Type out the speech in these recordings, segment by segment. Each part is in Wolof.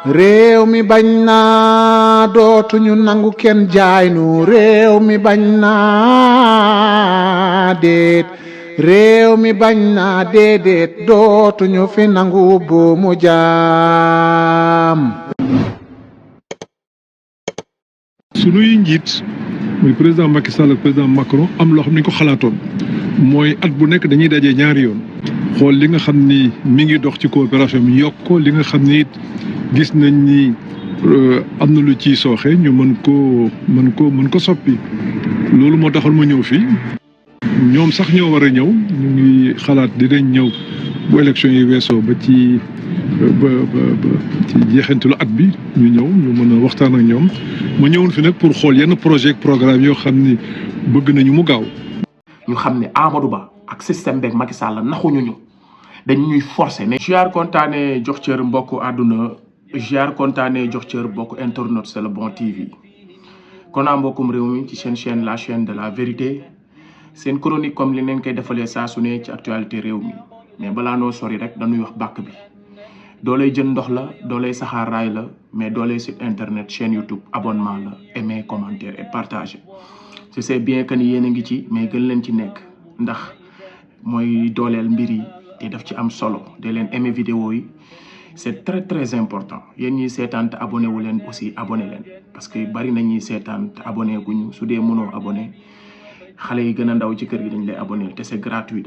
réew mi bañ naa dootuñu nangu kenn jaay nu réew mi bañ naa déet réew mi bañ naa déedéet dootuñu fi nangu buumu jaam. sunuy njiit muy président Macky Sall ak président Macron am loo xam ne ñu ko xalaatoon mooy at bu nekk dañuy dajee ñaari yoon xool li nga xam ni mi ngi dox ci coopération bi yokk ko li nga xam ni it gis nañ ni am na lu ciy sooxe ñu mën ko soppi loolu moo taxoon ma ñëw fii ñoom sax ñoo war a ñëw ñu ngi xalaat dinañ ñëw bu élection yi weesoo ba ci ci jeexantalu at bi ñu ñëw ñu mën a waxtaan ak ñoom ma ñëwoon fi nag pour xool yenn projet programme yoo xam ni bëgg nañu mu gaaw. ñu xam ne Amadou Ba ak système beeg Macky Sall naxuñu ñu dañ ñuy forcer ne. ziar kontaane jox cër mbokku àdduna ziar kontaane jox cër mbokku internet c'est le bon TV Kona mbokkum réew mi ci seen chaîne la chaîne de la vérité seen chronique comme li leen koy defalee saa su ne ci actualité réew mi mais balaa noo sori rek dañuy wax bàkk bi. dooley jën ndox la dooley saxaar raay la mais dooley site internet chaîne YouTube abonnement la aimer commentaire et partager je sais bien que ni yéen a ngi ci mais gën leen ci nekk ndax mooy dooleel mbir yi te daf ci am solo de leen aimer vidéo yi c'est très très important yéen ñiy seetaan te abonné wu leen aussi abonné leen parce que bari na ñuy seetaan te abonné guñu su dee mënoo abonné xale yi gën a ndaw ci kër gi dañ lay abonné te c'est gratuit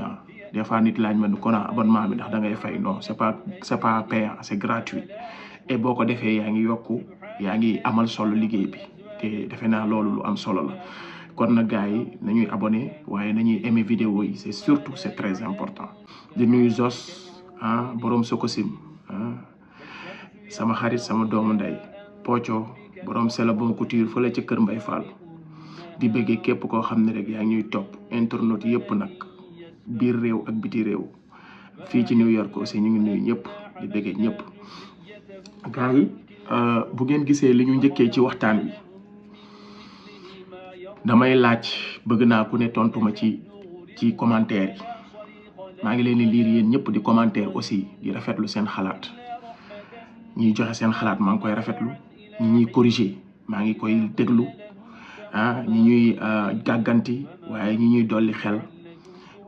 des fois nit laaj ma ni Kona abonnement bi ndax da ngay fay non c'est pas payant c'est gratuit et boo ko defee yaa ngi yokku yaa ngi amal solo liggéey bi te defe naa loolu lu am solo la kon nag gars yi nañuy abonné waaye nañuy aimer vidéo yi c'est très important. di nuyu Zos borom Sokosim sama xarit sama doomu ndey Pocho borom c'est le bon couture fële ca Kër Mbay Fall di bëggee képp koo xam ne rek yaa ngi ñuy topp internet yëpp nag. biir réew ak biti réew fii ci New York aussi ñu ngi nuyu ñëpp di bëggee ñëpp gars yi bu ngeen gisee li ñu njëkkee ci waxtaan wi damay laaj bëgg naa ku ne tontuma ci commentaire yi maa ngi leen di lire yéen ñëpp di commentaire aussi di rafetlu seen xalaat ñiy joxe seen xalaat maa ngi koy rafetlu ñi ñuy corriger maa ngi koy déglu ñi ñuy gàgganti waaye ñi ñuy dolli xel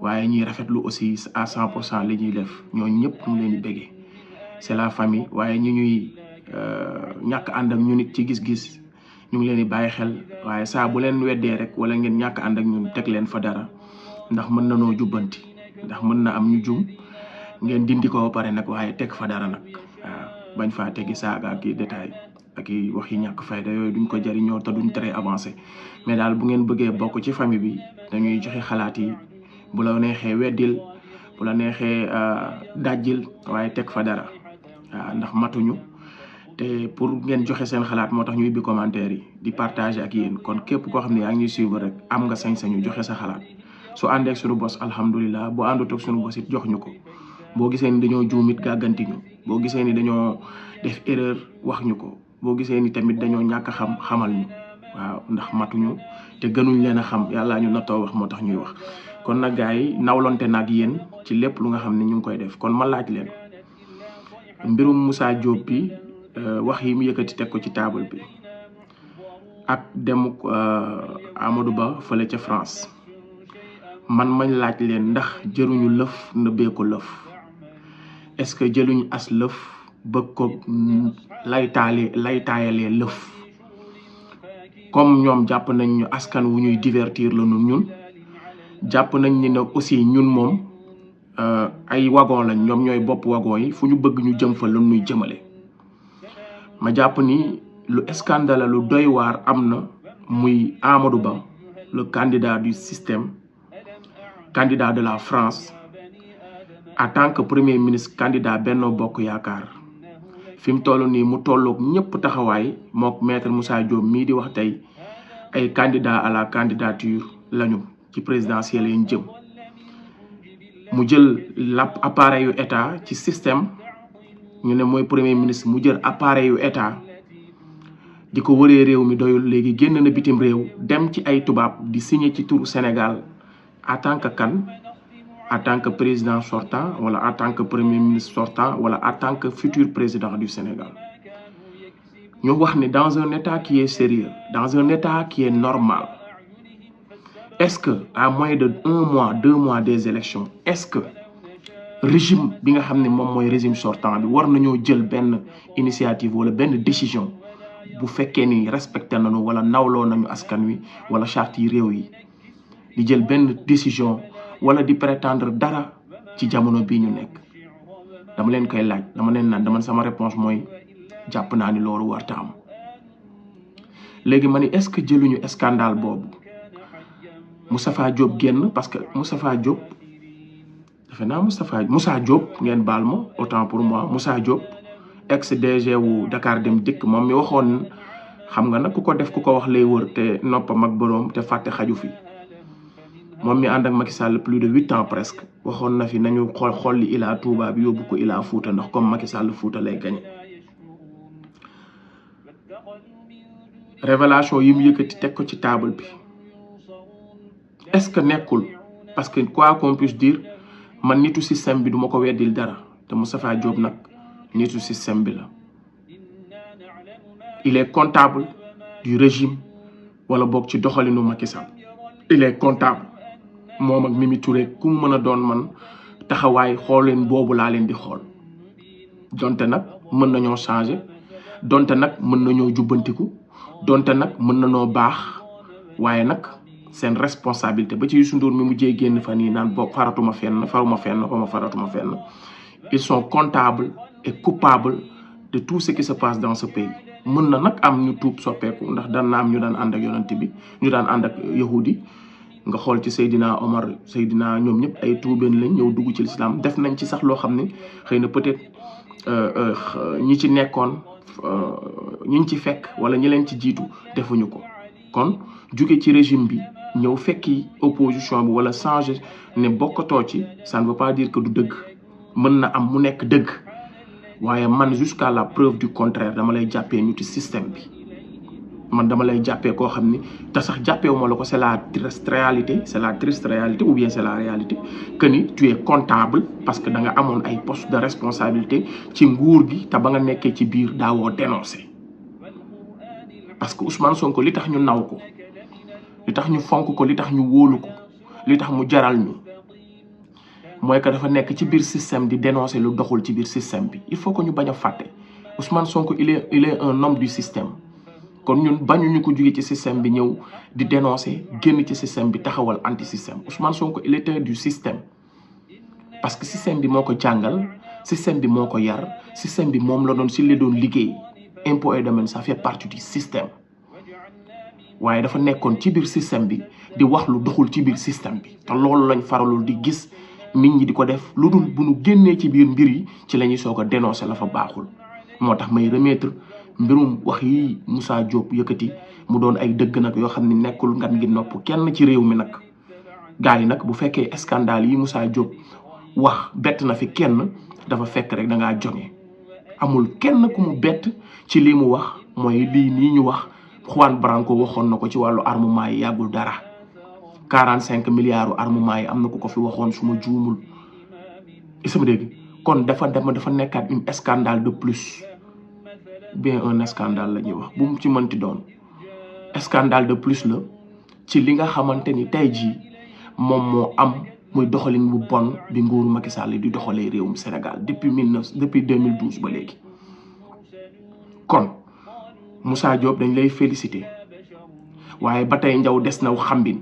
waaye ñuy rafetlu aussi à 100% li ñuy def ñooñu ñëpp ñu leen di béggee c'est la famille waaye ñi ñuy ñàkk ànd ak ñun it ci gis-gis ñu ngi leen di bàyyi xel waaye saa bu leen weddee rek wala ngeen ñàkk ànd ak ñun teg leen fa dara ndax mën na noo jubbanti ndax mën na am ñu jum ngeen dindi ko ba pare nag waaye teg fa dara nag waaw bañ faa tegi saaga ak i détail ak i wax yi ñàkk fayda yooyu duñ ko jariñoo te duñ très avancé mais daal bu ngeen bëggee bokk ci famille bi dañuy joxe xalaat yi. bu la neexee weddil bu la neexee dajjil waaye teg fa dara ndax matuñu te pour ngeen joxe seen xalaat moo tax ñu ubbi commentaire yi di partager ak yéen kon képp koo xam ne yaa ngi ñuy suivre rek am nga sañ-sañu joxe sa xalaat su àndee ak suñu bos alhamdulilah boo àndut ak suñu bos it jox ñu ko boo gisee ni dañoo juumit gàgganti ñu boo gisee ni dañoo def erreur wax ñu ko boo gisee ni tamit dañoo ñàkk a xamal ñu waaw ndax matuñu te gënuñ leen a xam yàlla ñu nattoo wax moo tax ñuy wax. kon nag gars yi nawlonte nag yéen ci lépp lu nga xam ne ñu ngi koy def kon ma laaj leen mbirum Moussa Diop bi wax yi mu yëkkati teg ko ci table bi ak demuk Amadou Ba fële ca France man mañ laaj leen ndax jëruñu lëf Neubéko lëf est-ce que jëluñu as lëf bëgg ko lay taayalee lëf comme ñoom jàpp nañ ñu askan wu ñuy divertir la ñun jàpp nañ ni nag aussi ñun moom ay wagon lañ ñoom ñooy bopp wagon yi fu ñu bëgg ñu jëm fa lan ñuy jëmale ma jàpp ni lu scandale lu doy waar am na muy Amadou Ba le candidat du système candidat de la France en tant que premier ministre candidat Benno Bokk Yaakaar fi mu toll nii mu tolloog ñëpp taxawaay mook maître Moussa Diop mii di wax tey ay candidat à la candidature lañu ci présidentielle yi ñu jëm mu jël appareil yu état ci système ñu ne mooy premier ministre mu jël appareil yu état di ko wëree réew mi doyul léegi génn na bitim réew dem ci ay tubaab di signer ci turu Sénégal en tant que en tant que président sortant wala en tant que premier ministre sortant wala en tant que futur président du Sénégal ñu wax ne dans un état qui est sérieux, dans un état qui est normal, est-ce que à moins de 1 mois 2 mois des élections, est-ce que régime bi nga xam ne moom mooy régime sortant bi war nañoo jël benn initiative wala benn décision bu fekkee ni respecté nañu wala nawloo nañu askan wi wala charte yi réew yi di jël benn décision wala di prétendre dara ci jamono bii ñu nekk? dama leen koy laaj, dama leen naan dama sama réponse mooy jàpp naa ni loolu warta am. léegi ma ni est-ce que jëluñu scandale boobu Moustapha Diop génn, parce que Moustapha Diop defe naa Moussa Diop ngeen baal ma autant pour moi, Moussa Diop ex DG wu Dakar Dem Dikk moom mi waxoon, xam nga nag ku ko def ku ko wax lay wër te noppam ak boroom te fàtte xaju fi. moom mi ànd ak Macky Sall plus de 8 ans presque waxoon na fi nañu xool li Ila Touba bi yóbbu ko Ila Fouta ndax comme Macky Sall Fouta lay gagné. révélation yi mu yëkkati teg ko ci table bi est-ce que nekkul parce que quoi qu'on puisse dire man nitu système bi duma ko weddil dara te Moustapha Diop nag nitu système bi la. il est comptable du régime wala boog ci doxalinu Macky Sall. il est comptable moom ak Mimi Touré ku mu mën a doon man taxawaay xool leen boobu laa leen di xool. donte nag mën nañoo changer, donte nag mën nañoo jubbantiku, donte nag mën nañoo baax, waaye nag seen responsabilité ba ci Youssou N'Dour mi mujjee génn fan yii naan boo faratuma fenn faratuma fenn. Ils sont comptables et coupables de tout ce qui se passe dans ce pays. mën na nag am ñu tuub soppeeku ndax daan na am ñu daan ànd ak yonent bi, ñu daan ànd ak yahudi nga xool ci Seydina Omar, Seydina ñoom ñëpp ay tuubeen lañ ñëw dugg ci l'islam. def nañ ci sax loo xam ne xëy na peut-être ñi ci nekkoon ñi ci fekk wala ñi leen ci jiitu defuñu ko. kon jóge ci régime bi ñëw fekki opposition bi wala changer ne bokkatoo ci, ça ne veut pas dire que du dëgg. mën na am mu nekk dëgg, waaye man jusqu'à la preuve du contraire dama lay jàppee ñu ci système bi. man dama lay jàppee koo xam ni te sax jàppeewuma la ko c'est la triste réalité ou bien c'est la réalité que ni tu es comptable parce que da nga amoon ay poste de responsabilité ci nguur gi te ba nga nekkee ci biir daawoo dénoncer. parce que Ousmane Sonko li tax ñu naw ko, li tax ñu fonk ko, li tax ñu wóolu ko, li tax mu jaral ñu mooy que dafa nekk ci biir système di dénoncer lu doxul ci biir système bi. il faut que ñu bañ a fàtte Ousmane Sonko il est un homme du système. kon ñun bañuñu ko jóge ci système bi ñëw di dénoncer génn ci système bi taxawal anti système. Ousmane Sonko il était du système parce que système bi moo ko jàngal, système bi moo ko yar, système bi moom la doon si la doon liggéey. impôt et domaine ça fait partie du système, waaye dafa nekkoon ci biir système bi di wax lu doxul ci biir système bi te loolu lañ faralul di gis nit ñi di ko def lu dul bu nu génnee ci biir mbir yi ci la ñuy soog a dénoncer la fa baaxul. moo tax may remettre mbirum wax yi Moussa Diop yëkkati mu doon ay dëgg nag yoo xam ne nekkul ngan ngi nopp kenn ci réew mi nag. gars yi nag bu fekkee scandale yi Moussa Diop wax bett na fi kenn dafa fekk rek da ngaa joŋe. amul kenn ku mu bett ci lii mu wax mooy lii nii ñu wax Juan Branco waxoon na ko ci wàllu armement yi yàggul dara. 45 milliards armement yi am na ku ko fi waxoon su ma juumul. isama dégg kon dafa nekkaat une scandale de plus. bien un scandale la ñuy wax bu mu ci mënti doon scandale de plus la ci li nga xamante ni tey jii moom moo am muy doxalin bu bon bi nguuru Macky Sall di doxalee réewum Sénégal depuis 2012 ba léegi. kon Moussa Diop dañ lay féliciter waaye ba tey njaw des naw xambin.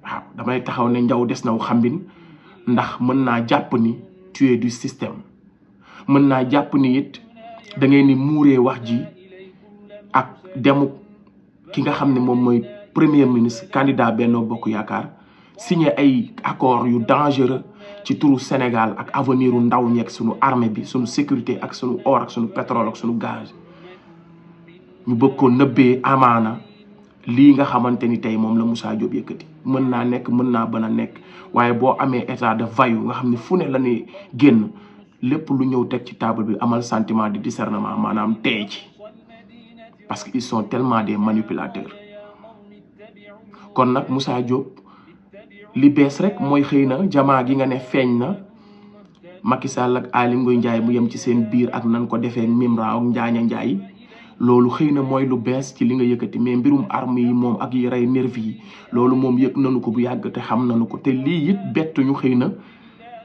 waaw damay taxaw ne njaw des naw xambin ndax mën naa jàpp ni tu es du système, mën naa jàpp ni it da ngay ni muuree wax ji ak demu ki nga xam ne moom mooy premier ministre candidat Benno Bokk Yaakaar signé ay accords yu dangereux ci turu Sénégal ak avenir u ndaw ñeeg sunu armée bi, sunu sécurité ak sunu or ak sunu pétrole ak sunu gaz. ñu bëgg ko nëbbee amaana lii nga xamante ni tey moom la Moussa Diop yëkkati. mën naa nekk mën naa bën a nekk waaye boo amee état de vaillou nga xam ne fu ne la ñuy génn lépp lu ñëw teg ci table bi amal sentiment de discernement maanaam tey ci parce que ils sont tellement des manipulateurs. kon nag Moussa Diop li bees rek mooy xëy na jamaa gi nga ne feeñ na Macky Sall ak Aly Ngouille Ndiaye mu yem ci seen biir ak nan ko defee Mimra ak Njaaña Ndiaye loolu xëy na mooy lu bees ci li nga yëkkati mais mbirum arme yi moom ak yi rey nervi yi loolu moom yëg nañu ko bu yàgg te xam nañu ko te lii it bettuñu xëy na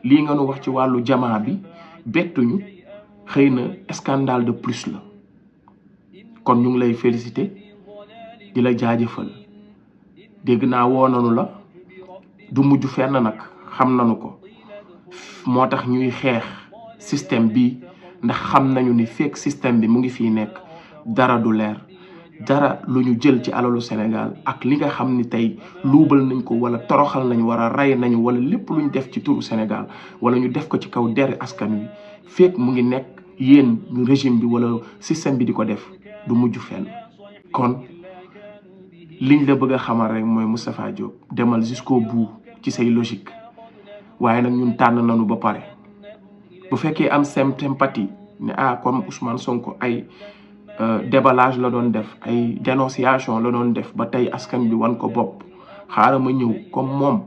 lii nga nu wax ci wàllu jamaa bi bettuñu xëy na scandale de plus la kon ñu ngi lay féliciter di la jaajëfal dégg naa woo nañu la du mujj fenn nag xam nañu ko moo tax ñuy xeex système bi ndax xam nañu ni fekk système bi mu ngi fii nekk dara du leer dara lu ñu jël ci alalu Sénégal ak li nga xam ni tey luubal nañ ko wala toroxal nañu wala rey nañu wala lépp lu ñu def ci turu Sénégal wala ñu def ko ci kaw deri askan wi fekk mu ngi nekk yéen régime bi wala système bi di ko def du mujj fenn kon liñ la bëgg a xamal rek mooy Moustapha Diop demal jusqu'au bout ci say logique waaye nag ñun tànn nañu ba pare bu fekkee am sympathie ne comme Ousmane Sonko ay déballage la doon def ay dénonciation la doon def ba tey askan bi wan ko bopp xaaral ma ñëw comme moom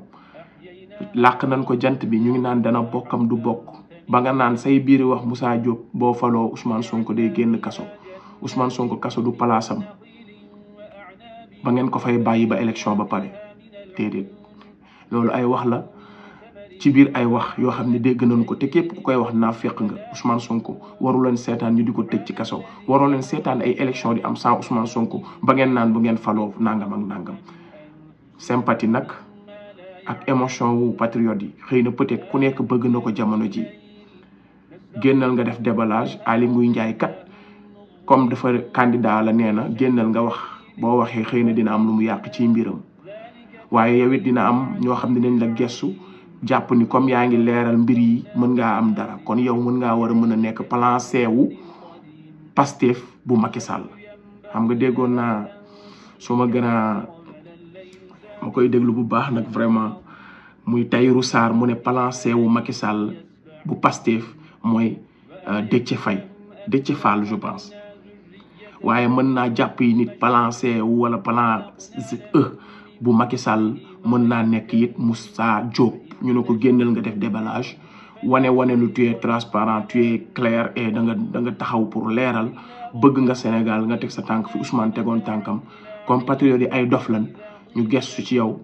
làq nañ ko jant bi ñu ngi naan dana bokkam du bokk ba nga naan say biir wax Moussa Diop boo faloo Ousmane Sonko day génn kaso Ousmane Sonko kaso du palaasam ba ngeen ko fay bàyyi ba élection ba pare déedéet loolu ay wax la ci biir ay wax yoo xam ne dégg nañu ko te képp ku koy wax naa fekk nga Ousmane Sonko waru leen seetaan ñu di ko tëj ci kaso waru leen seetaan ay élection di am sans Ousmane Sonko ba ngeen naan bu ngeen faloo nangam ak nangam sympathie nag ak émotion wu patriote yi xëy na peut-être ku nekk bëgg na ko jamono ji génnal nga def déballage Aly Ngouille Ndiaye kat comme dafa candidat la nee na génnal nga wax boo waxee xëy na dina am lu mu yàq ci mbiram waaye yow it dina am ñoo xam ne dañ la gestu jàpp ni comme yaa ngi leeral mbir yi mën ngaa am dara kon yow mën ngaa war a mën a nekk plan C wu Pastef bu Macky Sall xam nga déggoon naa suma gën a ma koy déglu bu baax nag vraiment muy Tahirou Sarr mu ne plan C wu Macky Sall bu Pastef mooy Déthié Fall je pense waaye mën naa jàpp yi nit plan C wu wala plan E bu Macky Sall mën naa nekk it Moussa Diop ñu ne ko génnal nga def déballage wane lu tu es transparent tu es clair et da nga taxaw pour leeral bëgg nga Sénégal nga teg sa tànk fi Ousmane tegoon tànkam comme patriote yi ay dof lan ñu gestu ci yow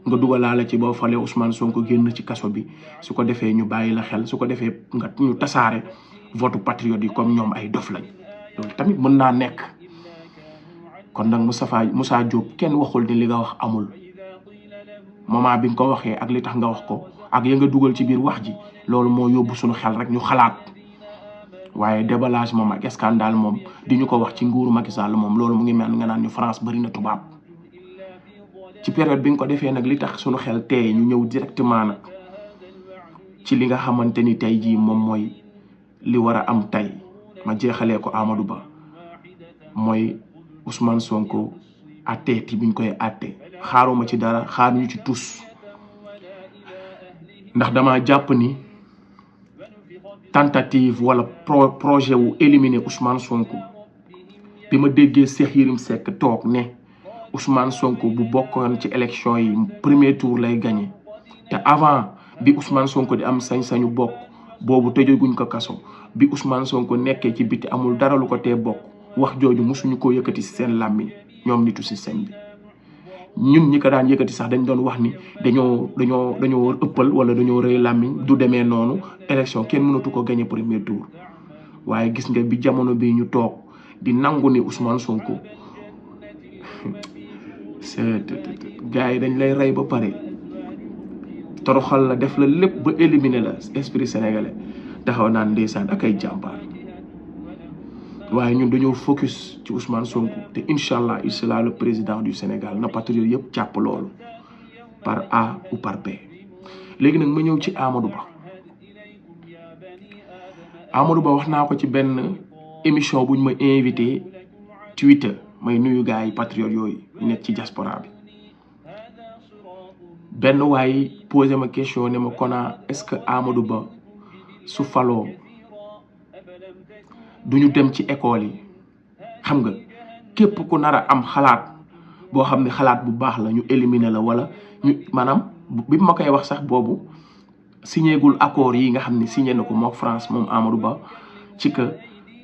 nga dugalaale ci boo falee Ousmane Sonko génn ci kaso bi su ko defee ñu bàyyi la xel su ko defee nga ñu tasaare votu patriote yi comme ñoom ay dof lañ loolu tamit mën naa nekk kon nag Moussa Diop kenn waxul ni li nga wax amul moment bi nga ko waxee ak li tax nga wax ko ak ya nga dugal ci biir wax ji loolu moo yóbbu suñu xel rek ñu xalaat waaye déballage moom ak scandale moom di ñu ko wax ci nguuru Macky Sall moom loolu mu ngi mel nga naan ñu France bari na tubaab ci période bi nga ko defee nag li tax suñu xel tey ñu ñëw directement nag ci li nga xamante ni tey jii moom mooy li war a am tey ma jeexalee ko Amadou Ba mooy Ousmane Sonko àtte ti biñ koy àtte xaaruma ci dara xaaruñu ci tus ndax dama jàpp ni tentative wala projet wu éliminer Ousmane Sonko bi ma déggee Cheikh Yérim Seck toog ne Ousmane Sonko bu bokkoon ci élection yi premier tour lay gagné te avant bi Ousmane Sonko di am sañ-sañu bokk boobu tëjaguñ ko kaso bi Ousmane Sonko nekkee ci biti amul dara lu ko tee bokk wax jooju musuñu koo yëkkati ci seen làmmiñ ñoom nitu système bi ñun ñi ko daan yëkkati sax dañ doon wax ni dañoo war ëppal wala dañoo rëy làmmiñ du demee noonu élection kenn mënatu ko gagné premier tour waaye gis nga bi jamono bi ñu toog di nangu ni Ousmane Sonko gars yi dañ lay rey ba pare toroxal la def la lépp ba éliminer la esprit sénégalais taxaw naan ndeysaan ak ay jàmbaar waaye ñun dañoo focus ci Ousmane Sonko te incha allah il sera le président du Sénégal na patriote yëpp jàpp loolu par A ou par B. léegi nag ma ñëw ci Amadou Ba wax naa ko ci benn émission buñ ma invité Twitter may nuyu gars yi patriote yooyu nekk ci diaspora bi benn waay posé ma question ne ma Kona est-ce que Amadou Ba su faloo duñu dem ci école yi xam nga képp ku nar a am xalaat boo xam ne xalaat bu baax la ñu éliminer la wala ñu maanaam bi ma koy wax sax boobu signé gul accord yi nga xam ne signé na ko mook France moom Amadou Ba ci que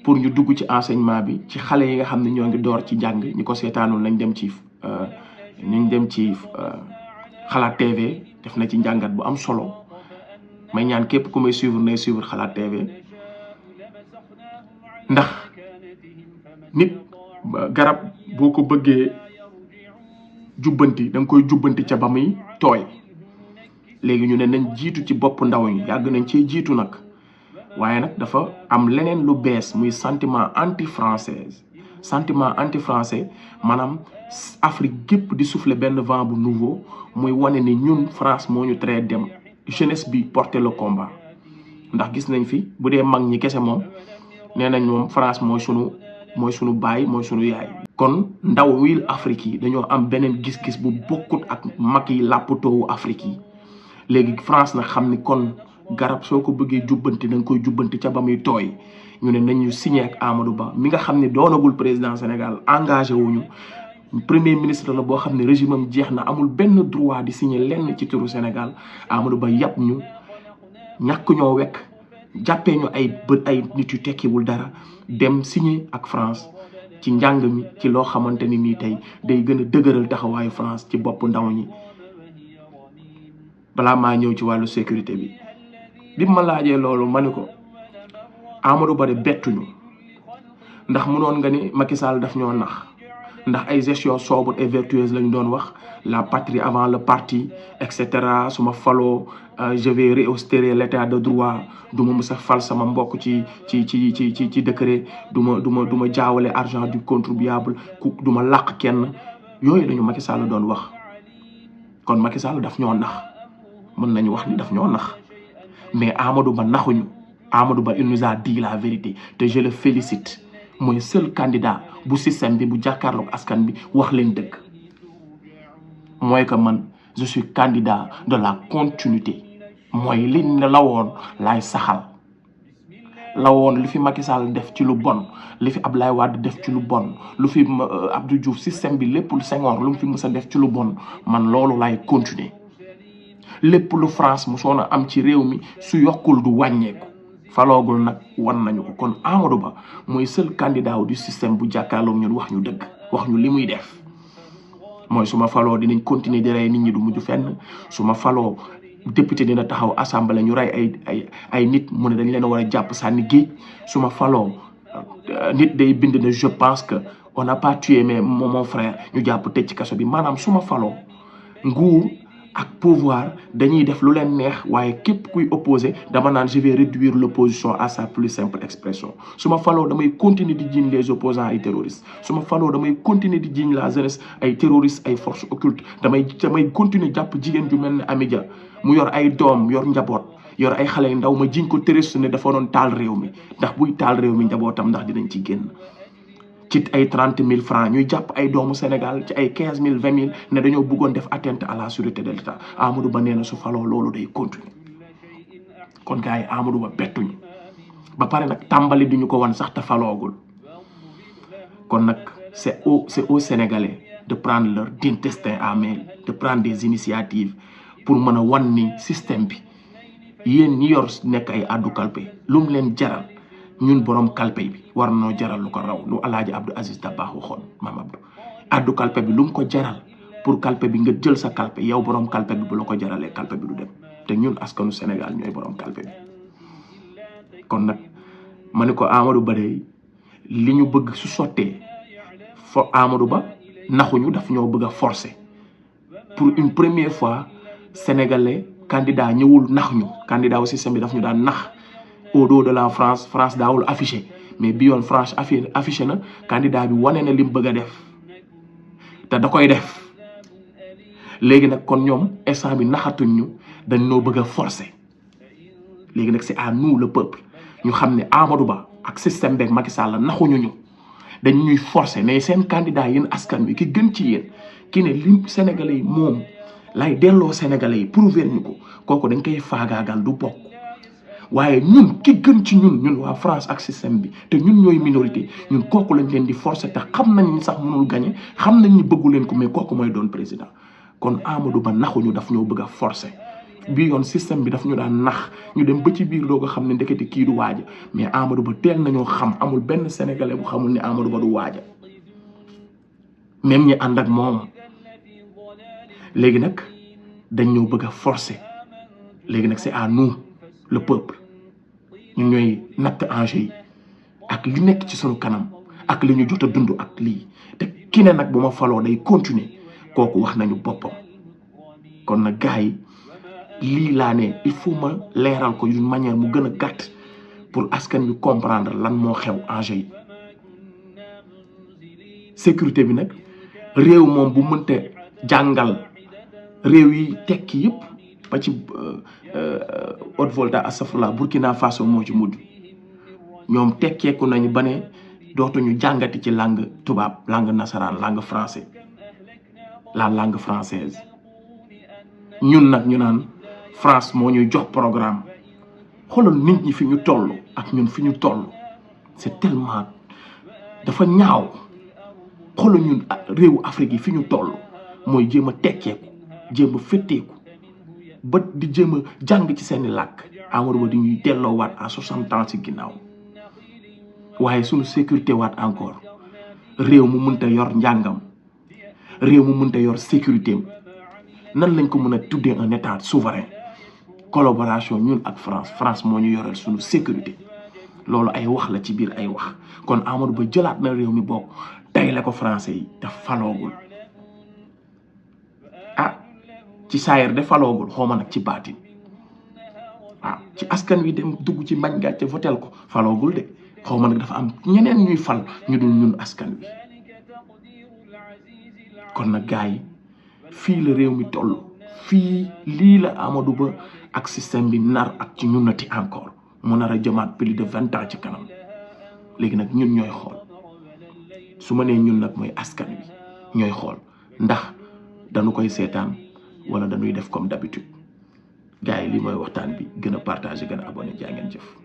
pour ñu dugg ci enseignement bi ci xale yi nga xam ne ñoo ngi door ci jàng ñi ko seetaanul nañ dem ci xalaat TV def na ci njàngat bu am solo may ñaan képp ku may suivre nay suivre xalaat TV ndax nit garab boo ko bëggee jubbanti da nga koy jubbanti ca ba muy tooy léegi ñu ne nañ jiitu ci bopp ndaw ñi yàgg nañ cee jiitu nag waaye nag dafa am leneen lu bees muy sentiment anti français maanaam Afrique gépp di souffler benn vent bu nouveau muy wane ni ñun France moo ñu tere dem jeunesse bi porter le combat ndax gis nañ fi bu dee mag ñi kese moom nee nañ moom France mooy sunu baay mooy sunu yaay. kon ndaw wil Afrique yi dañoo am beneen gis-gis bu bokkut ak mag yi làppatoowu Afrique yi léegi France nag xam ni kon garab soo ko bëggee jubbanti da nga koy jubbanti ca ba muy tooy ñu ne nañu signé ak Amadou Ba mi nga xam ne doonagul président Sénégal engagé wuñu premier ministre la boo xam ne régime am jeex na amul benn droit di signé lenn ci turu Sénégal Amadou Ba yàpp ñu ñàkk ñoo wekk jàppee ñu ay nit yu tekkiwul dara dem signé ak France ci njàng mi ci loo xamante ni nii tey day gën a dëgëral taxawaayu France ci bopp ndaw ñi. balaa maa ñëw ci wàllu sécurité bi ma laajee loolu ma ni ko Amadou Ba de bettuñu ndax mënoon nga ni Macky Sall daf ñoo nax ndax ay gestion sobre et vertueuse lañ doon wax la patrie avant le parti et cetera su ma faloo je vais restaurer l'état de droit du ma mës a fal sama mbokk ci décret du ma jaawale argent du contribuable du ma làq kenn yooyu lañu Macky Sall doon wax kon Macky Sall daf ñoo nax mën nañu wax ni daf ñoo nax mais Amadou Ba naxuñu Amadou Ba il nous a dit la vérité te je le félicite mooy seul candidat bu système bi bu jàkkaarloog askan bi wax leen dëgg mooy que man je suis candidat de la continuité mooy li la woon laay saxal la woon li fi Macky Sall def ci lu bon li fi Abdoulaye Wade def ci lu bon lu fi Abdou Diouf système bi lépp lu Senghor lu mu fi mës a def ci lu bon man loolu laay continuer lépp lu France mosoon a am ci réew mi su yokkul du wàññeeku faloogul nag wan nañu ko kon Amadou Ba mooy seul candidat du système bu jàkkaarloog ñun wax ñu dëgg wax ñu li muy def mooy su ma faloo dinañ continuer di rey nit ñi du mujj fenn su ma faloo député dina taxaw assemblée ñu rey ay nit mu ne dañ leen a war a jàpp sànni géej su ma faloo nit day bind ne je pense que on n'a pas tué mais mon frère ñu jàpp tëj ci kaso bi maanaam su ma faloo nguur ak pouvoir dañuy def lu leen neex waaye képp kuy opposé dama naan je vais réduire l'opposition à sa plus simple expression su ma faloo damay continuer di jiiñ les opposants ay terroristes su ma faloo damay continuer di jiiñ la jeunesse ay terroristes ay forces occultes damay continuer jàpp jigéen ju mel ne Amidia mu yor ay doom yor njaboot yor ay xale yu ndaw ma jiiñ ko terroriste ne dafa doon taal réew mi ndax buy taal réew mi njabootam ndax dinañ ci génn ci ay 30 000 francs ñuy jàpp ay doomu Sénégal ci ay 15 000 20 000 ne dañoo bëggoon def atteinte à la sûreté de l'État Amadou Ba nee na su faloo loolu day continuer kon gars yi Amadou Ba bettuñu ba pare nag tàmbali duñu ko wan sax te faloogul kon nag c'est aux Sénégalais de prendre leur destin à main de prendre des initiatives pour mën a wan ni système bi yéen ñi yor nekk ay addu kalpe lu mu leen jaral ñun borom kalpe bi war noo jaral lu ko raw nu alaaji Abdou Aziz Dabakh waxoon maam Abdou addu kalpe bi lu mu ko jaral pour kalpe bi nga jël sa kalpe yow borom kalpe bi bu la ko jaralee kalpe bi du dem te ñun askanu Sénégal ñooy borom kalpe bi kon nag ma ne ko Amadou Ba de li ñu bëgg su sottee Amadou Ba naxuñu daf ñoo bëgg a forcer pour une première fois sénégalais candidat ñëwul nax ñu candidat au système bi daf ñu daan nax au dos de la France daawul affiché mais bi yoon France affiché na candidat bi wane na li mu bëgg a def te da koy def léegi nag kon ñoom instant bi naxatuñ ñu dañ noo bëgg a forcer léegi nag c'est à nous le peuple ñu xam ne Amadou Ba ak système beeg Macky Sall naxuñu ñu dañ ñuy forcer ne seen candidat yéen askan wi ki gën ci yéen ki ne lim Sénégalais yi moom lay delloo Sénégalais yi prouver ñu ko kooku dañ koy faagaagal du bokk. waaye ñun ki gën ci ñun waa France ak système bi te ñun ñooy minorité ñun kooku lañ leen di forcer te xam nañ ni sax mënul gagner xam nañ ni bëggu leen ko mais kooku mooy doon président kon Amadou Ba naxuñu daf ñoo bëgg a forcer bii yoon système bi daf ñu daan nax ñu dem ba ci biir doo ko xam ne ndekete kii du waaja mais Amadou Ba teel nañoo xam amul benn sénégalais bu xamul ne Amadou Ba du waaja même ñi ànd ak moom léegi nag dañ ñoo bëgg a forcer léegi nag c'est à nous le peuple ñun ñooy natt enjeu yi ak li nekk ci sunu kanam ak li ñu jot a dund ak lii te ki ne nag bu ma faloo day continuer kooku wax nañu boppam kon nag gars yi lii laa ne il faut ma leeral ko d'une manière mu gën a gàtt pour askan bi comprendre lan moo xew enjeu yi sécurité bi nag réew moom bu mënta jàngal réew yi tekki yëpp ba ci Haute-Volta astafurlah Burkina Faso moo ci mujj ñoom tekkeeku nañu ba ne dootuñu jàngati ci langue tubaab langue nasaraan langue français la langue française ñun nag ñu naan France moo ñuy jox programme xoolal nit ñi fi ñu toll ak ñun fi ñu toll c'est tellement dafa ñaaw xoolal ñun réewu Afrique yi fi ñu toll mooy jéem a tekkeeku jéem a fétteeku ba di jéem a jàng ci seeni làkk Amadou Ba di ñuy delloowaat à 60 ans ci ginnaaw waaye suñu sécurité waat encore réew mu mënta yor njàngam réew mu mënta yor sécurité am nan lañ ko mën a tuddee un état souverain collaboration ñun ak France moo ñu yoreel suñu sécurité loolu ay wax la ci biir ay wax kon Amadou Ba jëlaat na réew mi bokk tey la ko français yi te faloogul ci saayir de faloogul xooma nag ci baatin waaw ci askan wi dem dugg ci mbañ gàcce votel ko faloogul de xawma nag dafa am ñeneen ñuy fal ñu dul ñun askan wi kon nag gars yi fii la réew mi toll fii lii la Amadou Ba ak système bi nar ak ci ñun nati encore mu nar a jëmaat plus de 20 ans ci kanam léegi nag ñun ñooy xool su ma nee ñun nag mooy askan wi ñooy xool ndax dañu koy seetaan wala dañuy def comme d'habitude gars yi lii mooy waxtaan bi gën a partager gën a abonné jaa ngeen jëf